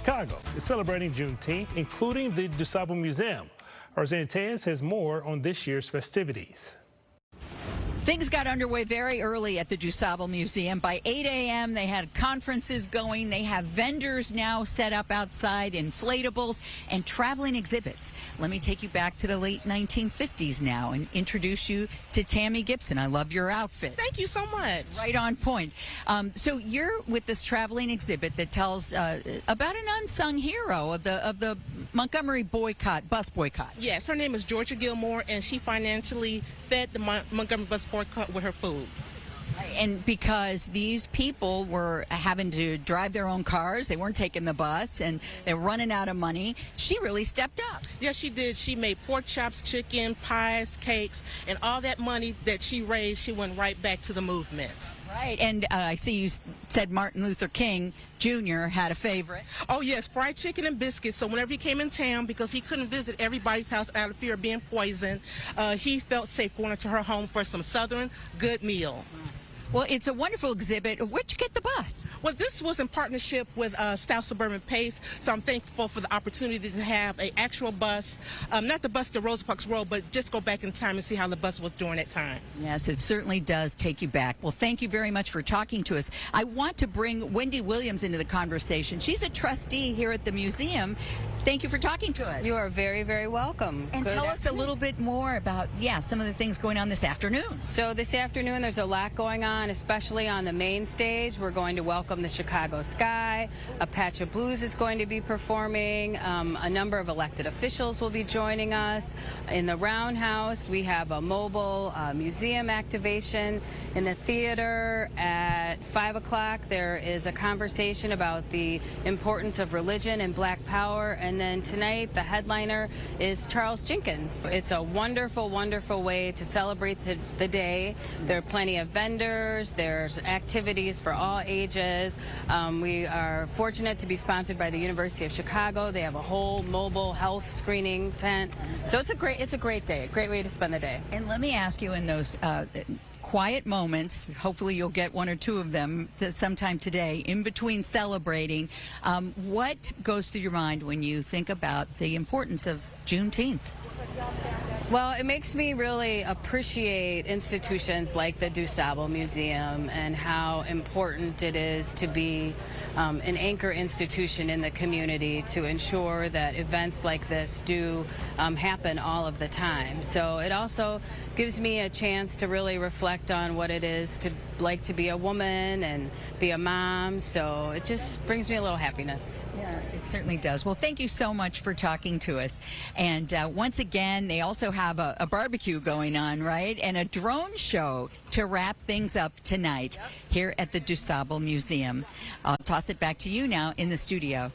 Chicago is celebrating Juneteenth, including the DuSable Museum. Roseanne Tejas has more on this year's festivities. Things got underway very early at the DuSable Museum. By 8 a.m., they had conferences going. They have vendors now set up outside, inflatables, and traveling exhibits. Let me take you back to the late 1950s now and introduce you to Tammy Gibson. I love your outfit. Thank you so much. Right on point. So you're with this traveling exhibit that tells about an unsung hero of the Montgomery bus boycott. Yes, her name is Georgia Gilmore, and she financially fed the Montgomery bus boycott with her food. And because these people were having to drive their own cars, they weren't taking the bus, and they were running out of money, she really stepped up. Yes, she did. She made pork chops, chicken, pies, cakes, and all that money that she raised, she went right back to the movement. Right, and I see you said Martin Luther King Jr. had a favorite. Oh, yes, fried chicken and biscuits. So whenever he came in town, because he couldn't visit everybody's house out of fear of being poisoned, he felt safe going to her home for some Southern good meal. Well, it's a wonderful exhibit. Where'd you get the bus? Well, this was in partnership with South Suburban Pace, so I'm thankful for the opportunity to have an actual bus, not the bus to Rosa Parks Road, but just go back in time and see how the bus was during that time. Yes, it certainly does take you back. Well, thank you very much for talking to us. I want to bring Wendy Williams into the conversation. She's a trustee here at the museum. Thank you for talking to us. You are very, very welcome. And tell us a little bit more about, some of the things going on this afternoon. So this afternoon, there's a lot going on, especially on the main stage. We're going to welcome the Chicago Sky. Apache Blues is going to be performing. A number of elected officials will be joining us. In the Roundhouse, we have a mobile museum activation. In the theater at 5 o'clock, there is a conversation about the importance of religion and black power. And then tonight, the headliner is Charles Jenkins. It's a wonderful, wonderful way to celebrate the day. There are plenty of vendors. There's activities for all ages. We are fortunate to be sponsored by the University of Chicago. They have a whole mobile health screening tent. So it's a great day, a great way to spend the day. And let me ask you, in those quiet moments, hopefully you'll get one or two of them sometime today, in between celebrating, what goes through your mind when you think about the importance of Juneteenth? Well, it makes me really appreciate institutions like the DuSable Museum and how important it is to be an anchor institution in the community to ensure that events like this do happen all of the time. So it also gives me a chance to really reflect on what it is to like to be a woman and be a mom. So it just brings me a little happiness. Yeah, it certainly does. Well, thank you so much for talking to us. And once again, they also have a barbecue going on, right? And a drone show to wrap things up tonight here at the DuSable Museum. I'll toss it back to you now in the studio.